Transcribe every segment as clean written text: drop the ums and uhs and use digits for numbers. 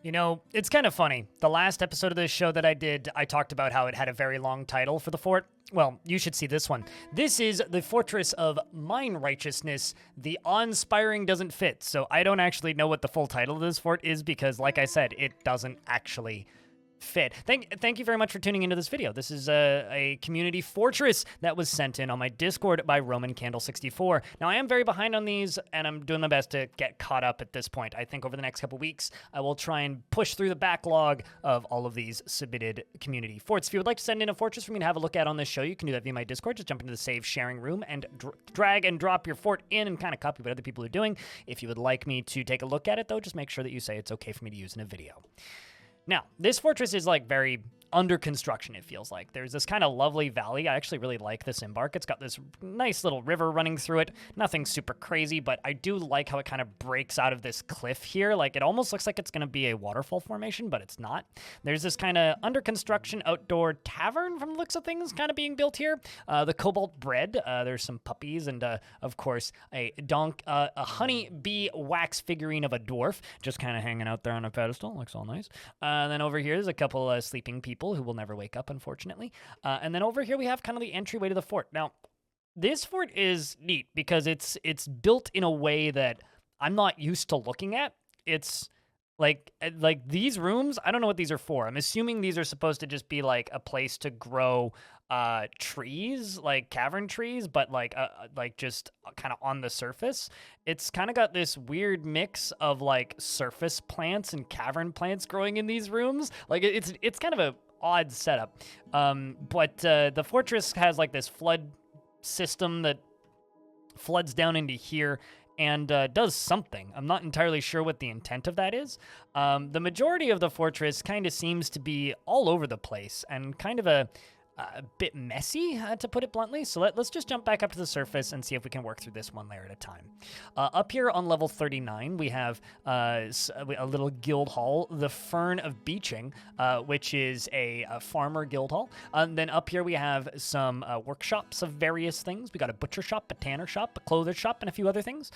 You know, it's kind of funny. The last episode of this show that I did, I talked about how it had a very long title for the fort. Well, you should see this one. This is the Fortress of Minerightiousness. The awe-inspiring doesn't fit, so I don't actually know what the full title of this fort is because, like I said, it doesn't actually fit. Thank you very much for tuning into this video. This is a community fortress that was sent in on my Discord by Roman Candle 64. Now, I am very behind on these, and I'm doing my best to get caught up at this point. I think over the next couple weeks, I will try and push through the backlog of all of these submitted community forts. If you would like to send in a fortress for me to have a look at on this show, you can do that via my Discord. Just jump into the save sharing room and drag and drop your fort in and kind of copy what other people are doing. If you would like me to take a look at it, though, just make sure that you say it's okay for me to use in a video. Now, this fortress is like very under construction, it feels like. There's this kind of lovely valley. I actually really like this embark. It's got this nice little river running through it. Nothing super crazy, but I do like how it kind of breaks out of this cliff here. Like, it almost looks like it's going to be a waterfall formation, but it's not. There's this kind of under construction outdoor tavern from the looks of things kind of being built here. The cobalt bread. There's some puppies and, of course, a honey bee wax figurine of a dwarf just kind of hanging out there on a pedestal. Looks all nice. And then over here is a couple sleeping people who will never wake up, unfortunately. And then over here we have kind of the entryway to the fort. Now, this fort is neat because it's built in a way that I'm not used to looking at. It's like these rooms, I don't know what these are for. I'm assuming these are supposed to just be like a place to grow trees, like cavern trees, but like just kind of on the surface. It's kind of got this weird mix of like surface plants and cavern plants growing in these rooms. Like it's kind of a odd setup. But the fortress has like this flood system that floods down into here and does something. I'm not entirely sure what the intent of that is. The majority of the fortress kind of seems to be all over the place and kind of a bit messy, to put it bluntly. So let's just jump back up to the surface and see if we can work through this one layer at a time. Up here on level 39, we have a little guild hall, the Fern of Beaching, which is a farmer guild hall. Then up here we have some workshops of various things. We got a butcher shop, a tanner shop, a clother shop, and a few other things.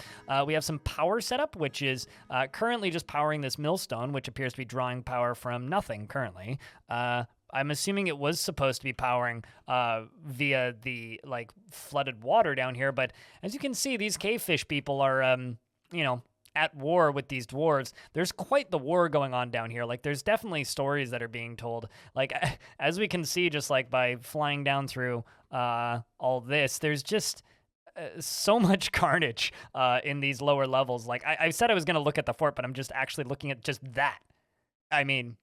We have some power setup, which is currently just powering this millstone, which appears to be drawing power from nothing currently. I'm assuming it was supposed to be powering via the like flooded water down here, but as you can see, these cave fish people are, at war with these dwarves. There's quite the war going on down here. Like, there's definitely stories that are being told. Like, as we can see, just like by flying down through all this, there's just so much carnage in these lower levels. Like, I said I was going to look at the fort, but I'm just actually looking at just that. I mean,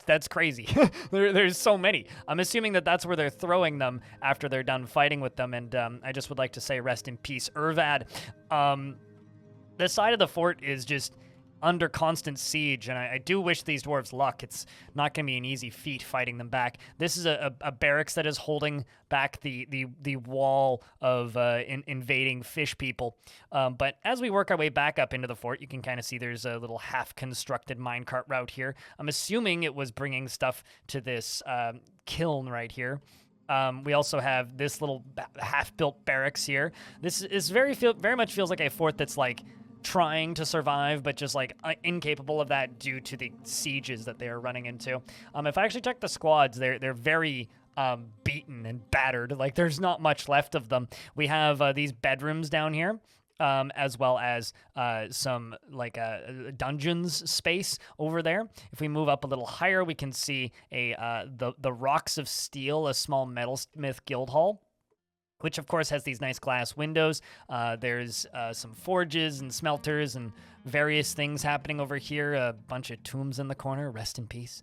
that's crazy. There's so many. I'm assuming that that's where they're throwing them after they're done fighting with them, and I just would like to say rest in peace, Irvad. The side of the fort is just under constant siege, and I do wish these dwarves luck. It's not going to be an easy feat fighting them back. This is a barracks that is holding back the wall of invading fish people. But as we work our way back up into the fort, you can kind of see there's a little half-constructed minecart route here. I'm assuming it was bringing stuff to this kiln right here. We also have this little half-built barracks here. This is very much feels like a fort that's like trying to survive, but just like incapable of that due to the sieges that they are running into. If I actually check the squads, they're very beaten and battered. Like, there's not much left of them. We have these bedrooms down here, as well as some like dungeons space over there. If we move up a little higher, we can see the Rocks of Steel, a small metalsmith guild hall, which of course has these nice glass windows. There's some forges and smelters and various things happening over here. A bunch of tombs in the corner, rest in peace.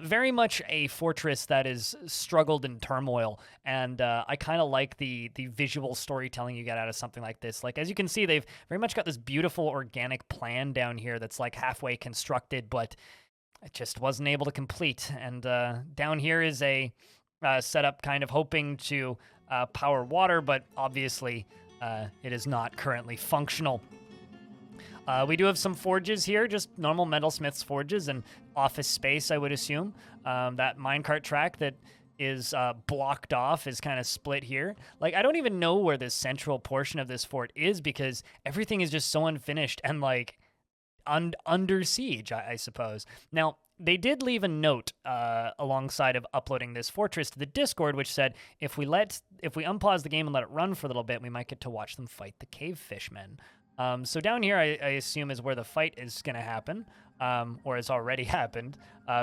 Very much a fortress that is struggled in turmoil, and I kind of like the visual storytelling you get out of something like this. Like, as you can see, they've very much got this beautiful organic plan down here that's like halfway constructed, but it just wasn't able to complete. And down here is a setup kind of hoping to power water, but obviously it is not currently functional. We do have some forges here, just normal metalsmith's forges and office space, I would assume. That minecart track that is blocked off, is kind of split here. Like, I don't even know where this central portion of this fort is because everything is just so unfinished and, like, under siege, I suppose. Now, they did leave a note alongside of uploading this fortress to the Discord, which said, if we unpause the game and let it run for a little bit, we might get to watch them fight the cave fishmen. So down here, I assume, is where the fight is going to happen, or has already happened,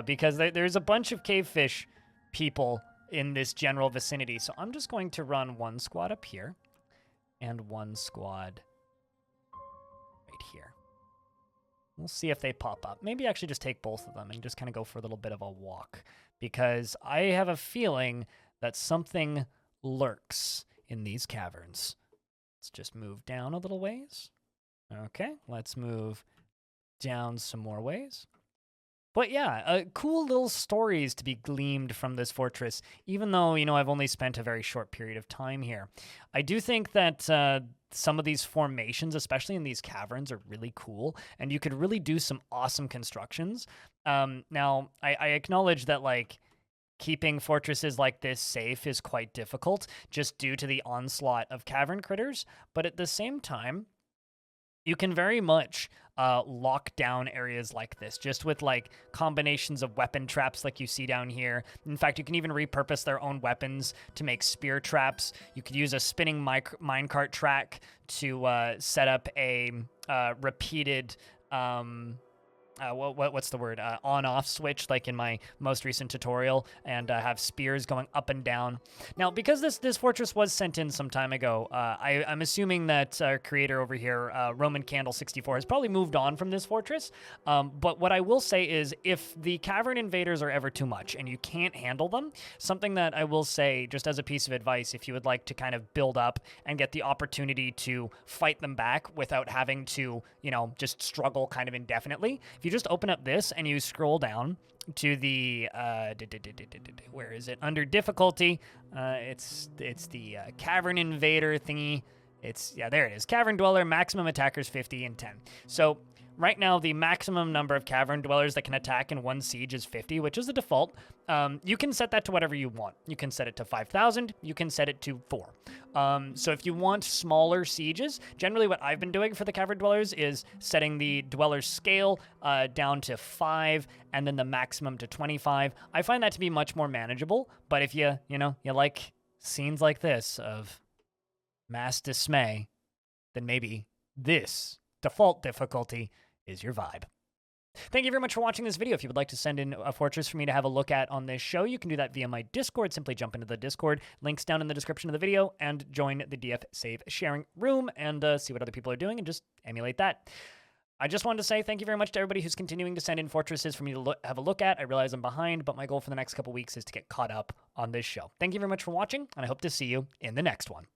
because there's a bunch of cave fish people in this general vicinity. So I'm just going to run one squad up here and one squad right here. We'll see if they pop up. Maybe actually just take both of them and just kind of go for a little bit of a walk, because I have a feeling that something lurks in these caverns. Let's just move down a little ways. Okay, let's move down some more ways. But yeah, cool little stories to be gleaned from this fortress, even though, you know, I've only spent a very short period of time here. I do think that some of these formations, especially in these caverns, are really cool, and you could really do some awesome constructions. Now, I acknowledge that, like, keeping fortresses like this safe is quite difficult, just due to the onslaught of cavern critters, but at the same time, you can very much lock down areas like this, just with, like, combinations of weapon traps like you see down here. In fact, you can even repurpose their own weapons to make spear traps. You could use a spinning minecart track to set up a repeated... what's the word? On-off switch, like in my most recent tutorial, and have spears going up and down. Now, because this fortress was sent in some time ago, I'm assuming that our creator over here, Roman Candle 64, has probably moved on from this fortress. But what I will say is, if the cavern invaders are ever too much and you can't handle them, something that I will say, just as a piece of advice, if you would like to kind of build up and get the opportunity to fight them back without having to, you know, just struggle kind of indefinitely, if you just open up this and you scroll down to the where is it, under difficulty, it's the cavern invader thingy. Yeah, there it is, cavern dweller, maximum attackers 50 and 10. So right now, the maximum number of cavern dwellers that can attack in one siege is 50, which is the default. You can set that to whatever you want. You can set it to 5,000. You can set it to 4. So if you want smaller sieges, generally what I've been doing for the cavern dwellers is setting the dweller's scale down to 5 and then the maximum to 25. I find that to be much more manageable, but if you like scenes like this of mass dismay, then maybe this default difficulty is your vibe. Thank you very much for watching this video. If you would like to send in a fortress for me to have a look at on this show, you can do that via my Discord. Simply jump into the Discord. Links down in the description of the video, and join the DF Save sharing room and see what other people are doing and just emulate that. I just wanted to say thank you very much to everybody who's continuing to send in fortresses for me to have a look at. I realize I'm behind, but my goal for the next couple weeks is to get caught up on this show. Thank you very much for watching, and I hope to see you in the next one.